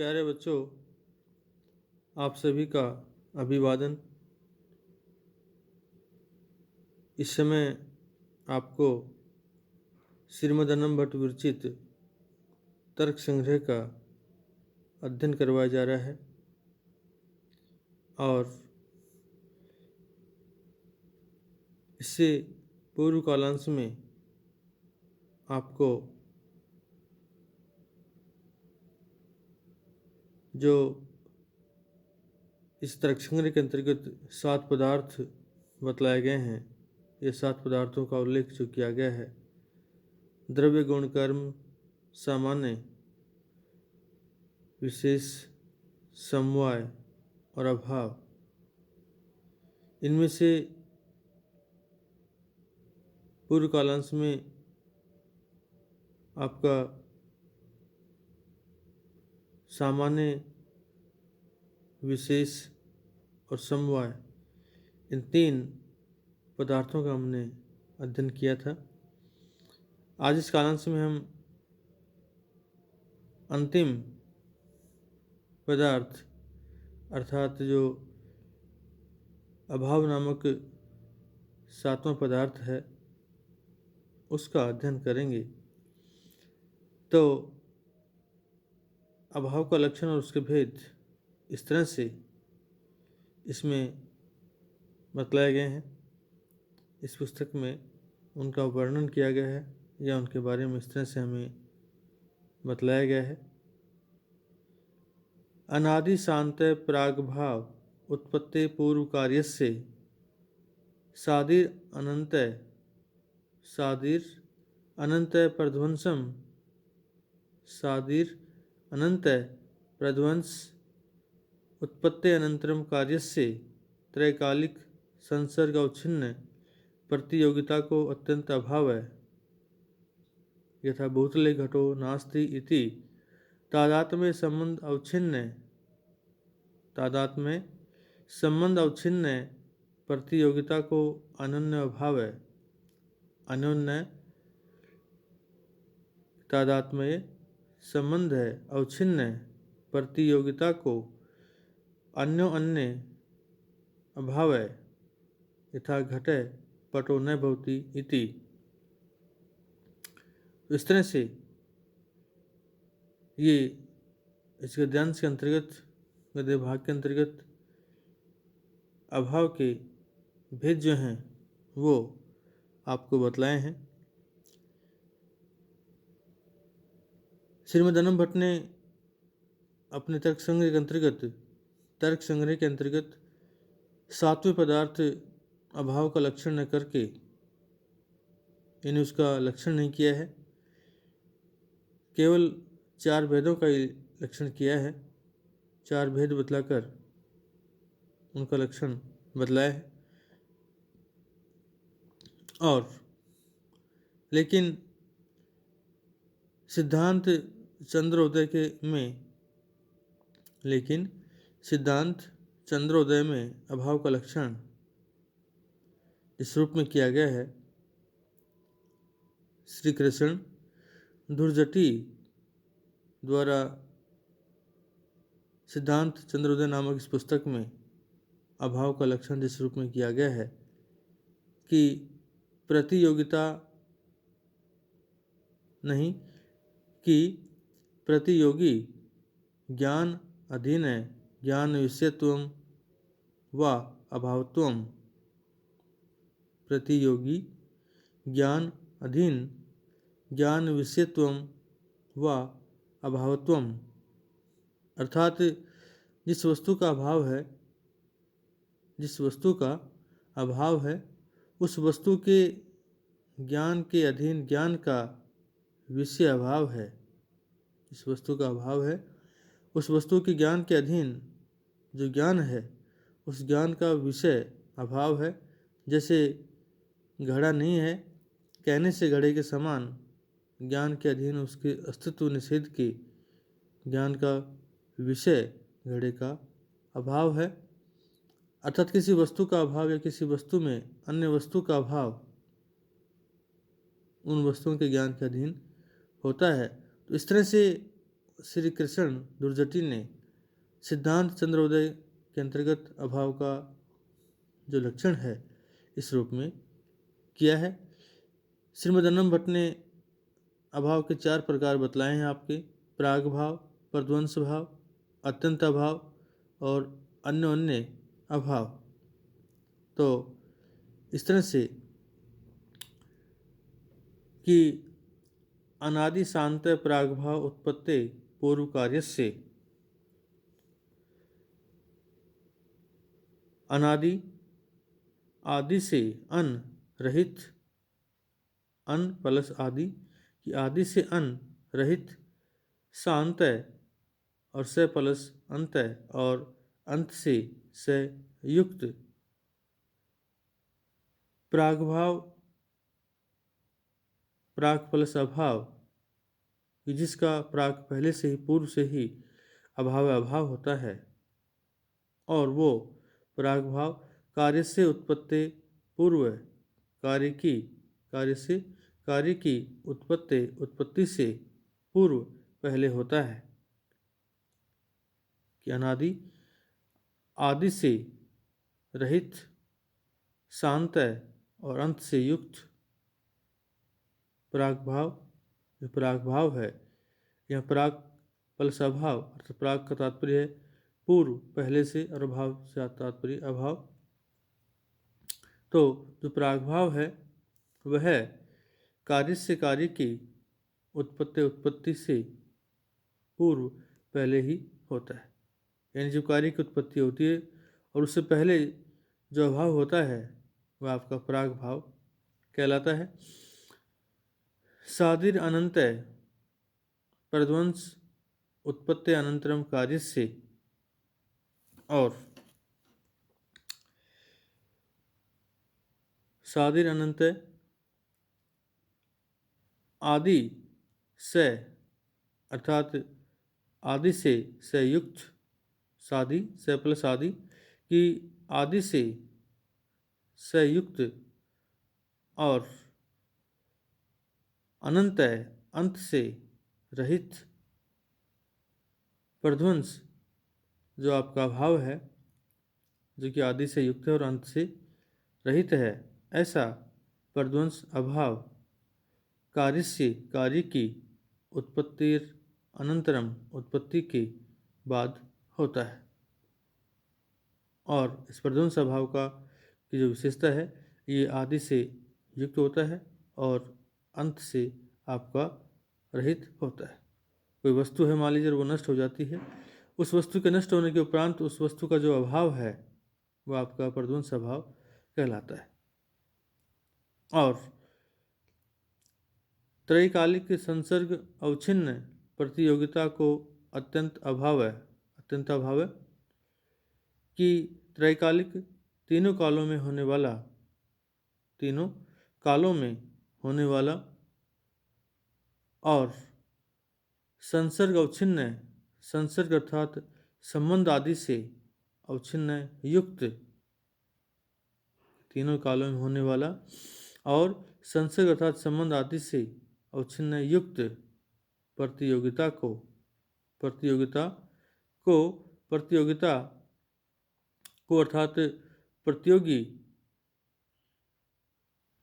प्यारे बच्चों, आप सभी का अभिवादन। इस समय आपको श्रीमद् भट्ट विरचित तर्क संग्रह का अध्ययन करवाया जा रहा है और इससे पूर्व कालांश में आपको जो इस तर्क संग्रह के अंतर्गत 7 पदार्थ बतलाए गए हैं, ये 7 पदार्थों का उल्लेख जो किया गया है, द्रव्य गुण कर्म सामान्य विशेष समवाय और अभाव, इनमें से पूर्व कालांश में आपका सामान्य विशेष और समवाय, इन 3 पदार्थों का हमने अध्ययन किया था। आज इस कालांश में हम अंतिम पदार्थ अर्थात जो अभाव नामक 7वां पदार्थ है उसका अध्ययन करेंगे। तो अभाव का लक्षण और उसके भेद इस तरह से इसमें बतलाए गए हैं। इस पुस्तक में उनका वर्णन किया गया है या उनके बारे में इस तरह से हमें बतलाया गया है। अनादि शांत प्रागभाव उत्पत्ति पूर्व कार्यस्य सादिर अनंत प्रध्वंसम सादिर अनंत प्रध्वंस उत्पत्ति अनंतरम कार्यस्य त्रैकालिक संसर्ग अवच्छिन्न प्रतियोगिता को अत्यंत अभाव है। यथा भूतले घटो नास्ति इति तादात्म्य संबंध अवच्छिन्न प्रतियोगिता को अनन्य अभाव है। अन्योन्य तादात्म्य संबंध है, अवच्छिन्न प्रतियोगिता को अन्य अभाव है। यथा घटे पटो न भवति इति। इस तरह से ये इस गद्यांश के अंतर्गत, गद्य भाग के अंतर्गत अभाव के भेद जो हैं वो आपको बतलाए हैं। श्रीमद् भट्ट ने अपने तर्क संग्रह के अंतर्गत 7वें पदार्थ अभाव का लक्षण न करके इन्हें उसका लक्षण नहीं किया है, केवल 4 भेदों का ही लक्षण किया है। 4 भेद बतलाकर उनका लक्षण बतलाया है। और लेकिन सिद्धांत चंद्रोदय में अभाव का लक्षण इस रूप में किया गया है। श्री कृष्ण धुर्जटी द्वारा सिद्धांत चंद्रोदय नामक इस पुस्तक में अभाव का लक्षण जिस रूप में किया गया है कि प्रतियोगिता नहीं, कि प्रतियोगी ज्ञान अधीन है, ज्ञान विषयत्वम व अभावत्वम। प्रतियोगी ज्ञान अधीन, ज्ञान विषयत्वम व अभावत्वम, अर्थात जिस वस्तु का अभाव है उस वस्तु के ज्ञान के अधीन ज्ञान का विषय अभाव है। इस वस्तु का अभाव है, उस वस्तु के ज्ञान के अधीन जो ज्ञान है उस ज्ञान का विषय अभाव है। जैसे घड़ा नहीं है, कहने से घड़े के समान ज्ञान के अधीन उसके अस्तित्व निषेध के ज्ञान का विषय घड़े का अभाव है। अर्थात किसी वस्तु का अभाव या किसी वस्तु में अन्य वस्तु का अभाव उन वस्तुओं के ज्ञान के अधीन होता है। तो इस तरह से श्री कृष्ण दुर्जटी ने सिद्धांत चंद्रोदय के अंतर्गत अभाव का जो लक्षण है इस रूप में किया है। श्रीमद् अन्नम भट्ट ने अभाव के 4 प्रकार बतलाए हैं आपके: प्राग भाव, प्रध्वंस भाव, अत्यंत अभाव और अन्योन्य अभाव। तो इस तरह से कि अनादि शांत प्रागभाव उत्पत्ति पूर्व कार्यस्य, अनादि आदि से अन रहित, अन प्लस आदि कि आदि से अन रहित, शांत और स प्लस अंत और अंत से स युक्त प्रागभाव, प्राग प्लस अभाव कि जिसका प्राग पहले से ही पूर्व से ही अभाव होता है, और वो प्रागभाव कार्य से उत्पत्ति पूर्व, कार्य की उत्पत्ति से पूर्व पहले होता है कि अनादि आदि से रहित, शांत और अंत से युक्त प्रागभाव, जो प्रागभाव है, यह प्राग प्लस अभाव अर्थात प्राग का तात्पर्य है पूर्व पहले से और अभाव से तात्पर्य अभाव। तो जो प्रागभाव है वह कार्य से कार्य की उत्पत्ति से पूर्व पहले ही होता है, यानी जो कार्य की उत्पत्ति होती है और उससे पहले जो अभाव होता है वह आपका प्राग भाव कहलाता है। सादिर अनंत प्रध्वंस उत्पत्ति अनंतरम कार्य से, और सादिर अनंत आदि से अर्थात आदि से युक्त, सादि से प्लस आदि कि आदि से युक्त और अनंत अंत से रहित प्रध्वंस जो आपका भाव है, जो कि आदि से युक्त है और अंत से रहित है, ऐसा प्रध्वंस अभाव कार्य की उत्पत्ति अनंतरम उत्पत्ति के बाद होता है। और इस प्रध्वंस अभाव का की जो विशेषता है, ये आदि से युक्त होता है और अंत से आपका रहित होता है। कोई वस्तु है मान लीजिए वो नष्ट हो जाती है, उस वस्तु के नष्ट होने के उपरांत उस वस्तु का जो अभाव है वह आपका प्रध्वंस अभाव कहलाता है। और त्रैकालिक संसर्ग अवच्छिन्न प्रतियोगिता को अत्यंत अभाव है कि त्रैकालिक तीनों कालों में होने वाला और संसर्ग अवच्छिन्न, संसर्ग अर्थात संबंध आदि से अवच्छिन्न युक्त, तीनों कालों में होने वाला और संसर्ग अर्थात संबंध आदि से अवच्छिन्न युक्त प्रतियोगिता को अर्थात प्रतियोगिता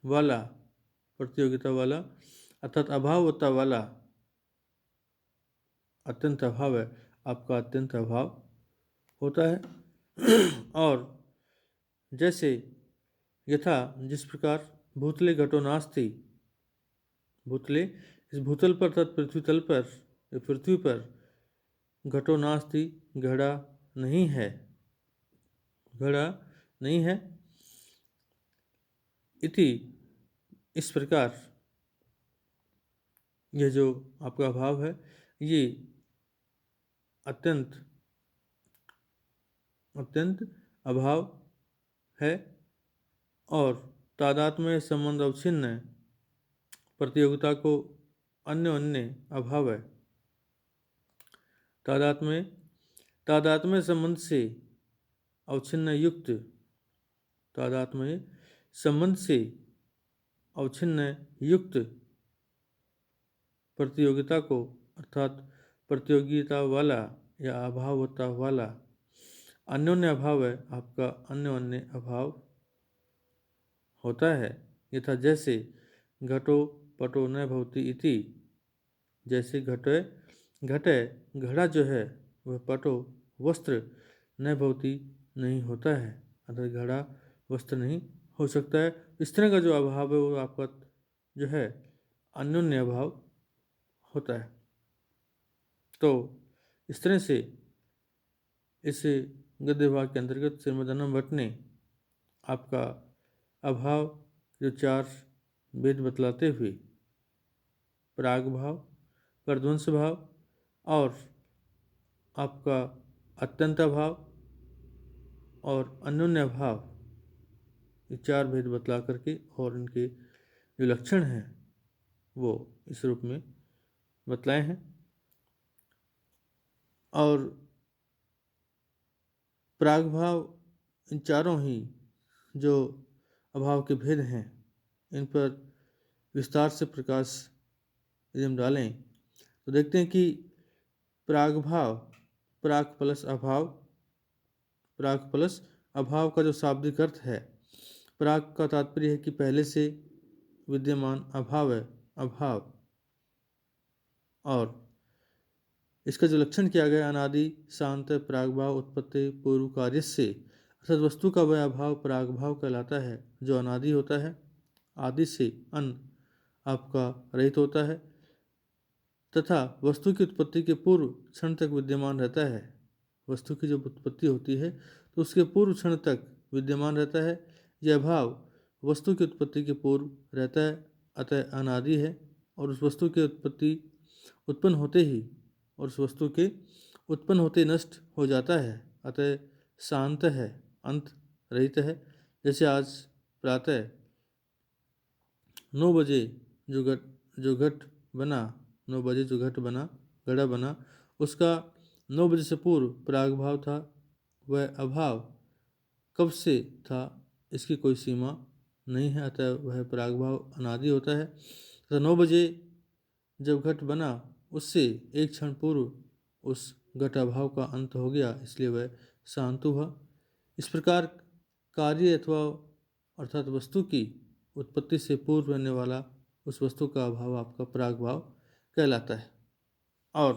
वाला अर्थात अभावता वाला अत्यंत अभाव है, आपका अत्यंत अभाव होता है। और जैसे यथा जिस प्रकार भूतले घटो नास्ति, भूतले इस भूतल पर अर्थात पृथ्वी पर घटो नास्ति घड़ा नहीं है इति, इस प्रकार यह जो आपका भाव है ये अत्यंत अभाव है। और तादात्म्य संबंध अवच्छिन्न प्रतियोगिता को अन्य अभाव है। तादात्म्य संबंध से अवच्छिन्न युक्त, तादात्म्य संबंध से अवच्छिन्न युक्त प्रतियोगिता को अर्थात प्रतियोगिता वाला या अभावता वाला। अन्योन्य अभाव है आपका अन्योन्य अभाव होता है। यथा जैसे घटो पटो न भवति इति, जैसे घटे घटे घड़ा जो है वह पटो वस्त्र न भवति नहीं होता है, अर्थात घड़ा वस्त्र नहीं हो सकता है। इस तरह का जो अभाव है वो आपका जो है अन्योन्य अभाव होता है। तो इस तरह से इस गद्य भाग के अंतर्गत श्रीमद अन्नम भट्ट ने आपका अभाव जो 4 भेद बतलाते हुए प्राग भाव, प्रध्वंस भाव और आपका अत्यंत भाव और अन्योन्य भाव, ये 4 भेद बतला करके और इनके जो लक्षण हैं वो इस रूप में बतलाए हैं। और प्राग भाव, इन चारों ही जो अभाव के भेद हैं इन पर विस्तार से प्रकाश यदि हम डालें तो देखते हैं कि प्राग भाव, प्राग प्लस अभाव, प्राग प्लस अभाव का जो शाब्दिक अर्थ है, प्राग का तात्पर्य है कि पहले से विद्यमान अभाव है, अभाव। और इसका जो लक्षण किया गया अनादि शांत प्रागभाव उत्पत्ति पूर्व कार्य से, अर्थात वस्तु का वह अभाव प्रागभाव कहलाता है जो अनादि होता है, आदि से अन आपका रहित होता है तथा वस्तु की उत्पत्ति के पूर्व क्षण तक विद्यमान रहता है। वस्तु की जब उत्पत्ति होती है तो उसके पूर्व क्षण तक विद्यमान रहता है। यह भाव वस्तु की उत्पत्ति के पूर्व रहता है, अतः अनादि है और उस वस्तु की उत्पत्ति उत्पन्न होते ही और उस वस्तु के उत्पन्न होते नष्ट हो जाता है, अतः शांत है, अंत रहित है। जैसे आज प्रातः 9 बजे जो घट बना, 9 बजे जो घट बना, घड़ा बना, उसका 9 बजे से पूर्व प्रागभाव था। वह अभाव कब से था इसकी कोई सीमा नहीं है, अतः वह प्रागभाव अनादि होता है। तो 9 बजे जब घट बना उससे एक क्षण पूर्व उस घट अभाव का अंत हो गया, इसलिए वह शांत हुआ। इस प्रकार कार्य अथवा अर्थात वस्तु की उत्पत्ति से पूर्व रहने वाला उस वस्तु का अभाव आपका प्रागभाव कहलाता है। और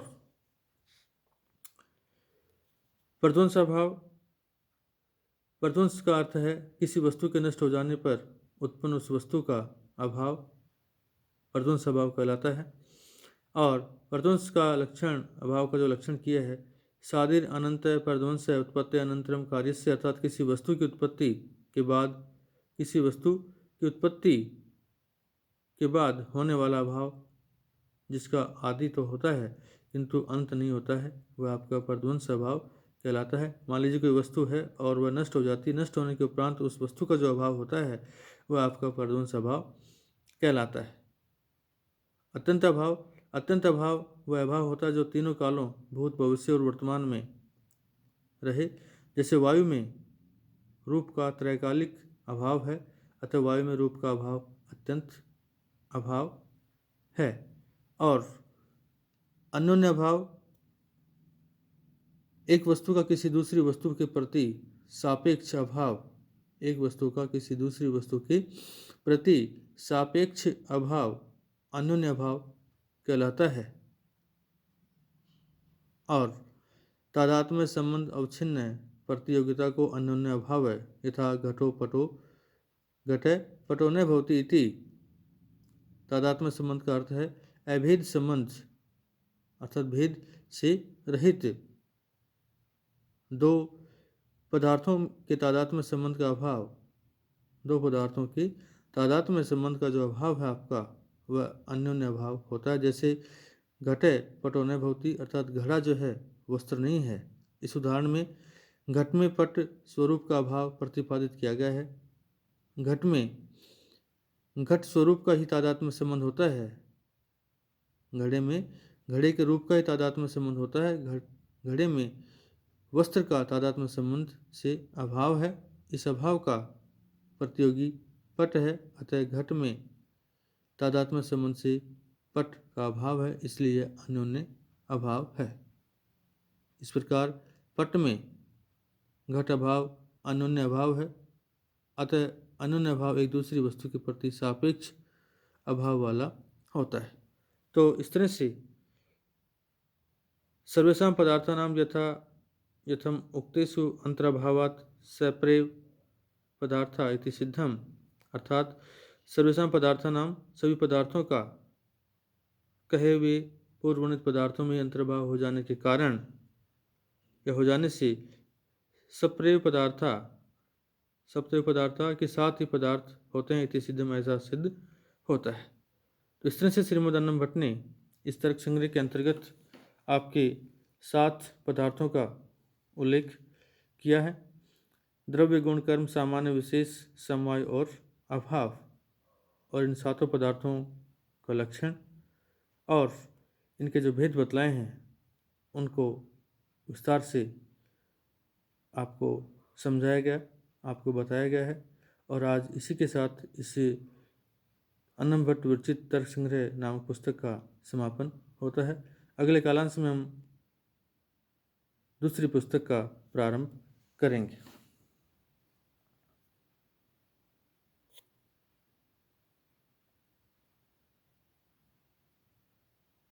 प्रध्वंस अभाव, प्रध्वंस का अर्थ है किसी वस्तु के नष्ट हो जाने पर उत्पन्न उस वस्तु का अभाव प्रध्वंस अभाव कहलाता है। और प्रध्वंस का लक्षण, अभाव का जो लक्षण किया है, सादिर अनंत प्रध्वंस है उत्पत्ति अनंतरम कार्य से, अर्थात किसी वस्तु की उत्पत्ति के बाद, किसी वस्तु की उत्पत्ति के बाद होने वाला अभाव जिसका आदि तो होता है किंतु अंत नहीं होता है, वह आपका प्रध्वंस अभाव कहलाता है। मान लीजिए कोई वस्तु है और वह नष्ट हो जाती है, नष्ट होने के उपरांत उस वस्तु का जो अभाव होता है वह आपका प्रध्वंस अभाव कहलाता है। अत्यंत अभाव, अत्यंत अभाव वह अभाव होता है जो तीनों कालों भूत भविष्य और वर्तमान में रहे। जैसे वायु में रूप का त्रैकालिक अभाव है, अतः वायु में रूप का अभाव अत्यंत अभाव है। और अन्योन्य अभाव एक वस्तु का किसी दूसरी वस्तु के प्रति सापेक्ष अभाव, एक वस्तु का किसी दूसरी वस्तु के प्रति सापेक्ष अभाव अन्योन्य अभाव कहलाता है। और तादात्म्य संबंध अवच्छिन्न प्रतियोगिता को अन्योन्य अभाव है। यथा घटो पटो घटे पटो न भवति इति। तादात्म्य संबंध का अर्थ है अभेद संबंध, अर्थात भेद से रहित दो पदार्थों के तादात्म्य संबंध का अभाव, दो पदार्थों के तादात्म्य संबंध का जो अभाव है आपका वह अन्योन्य अभाव होता है। जैसे घटे पटो न भवति, अर्थात घड़ा जो है वस्त्र नहीं है। इस उदाहरण में घट में पट स्वरूप का अभाव प्रतिपादित किया गया है। घट में घट स्वरूप का ही तादात्म्य संबंध होता है, घड़े में घड़े के रूप का ही तादात्म्य संबंध होता है। घड़े में वस्त्र का तादात्म्य संबंध से अभाव है, इस अभाव का प्रतियोगी पट है, अतः घट में तादात्म्य संबंध से पट का अभाव है, इसलिए अन्योन्य अभाव है। इस प्रकार पट में घट अभाव अन्योन्य अभाव है, अतः अन्योन्य अभाव एक दूसरी वस्तु के प्रति सापेक्ष अभाव वाला होता है। तो इस तरह से सर्वेषां पदार्थानां यथम उक्तेषु अंतराभावात् सप्रेव पदार्था इति सिद्धम, अर्थात सर्वेषां पदार्थानां सभी पदार्थों का कहे हुए पूर्ववर्णित पदार्थों में अंतर्भाव हो जाने के कारण या हो जाने से सप्रेव पदार्था के साथ ही पदार्थ होते हैं इति सिद्धम, ऐसा सिद्ध होता है। तो इस तरह से श्रीमद् अन्नम भट्ट ने इस तर्क संग्रह के अंतर्गत आपके 7 पदार्थों का उल्लेख किया है। द्रव्य गुण कर्म सामान्य विशेष समवाय और अभाव, और इन 7 पदार्थों का लक्षण और इनके जो भेद बतलाए हैं उनको विस्तार से आपको समझाया गया, आपको बताया गया है। और आज इसी के साथ इस अन्नम भट्ट विरचित तर्क संग्रह नामक पुस्तक का समापन होता है। अगले कालांश में हम दूसरी पुस्तक का प्रारंभ करेंगे।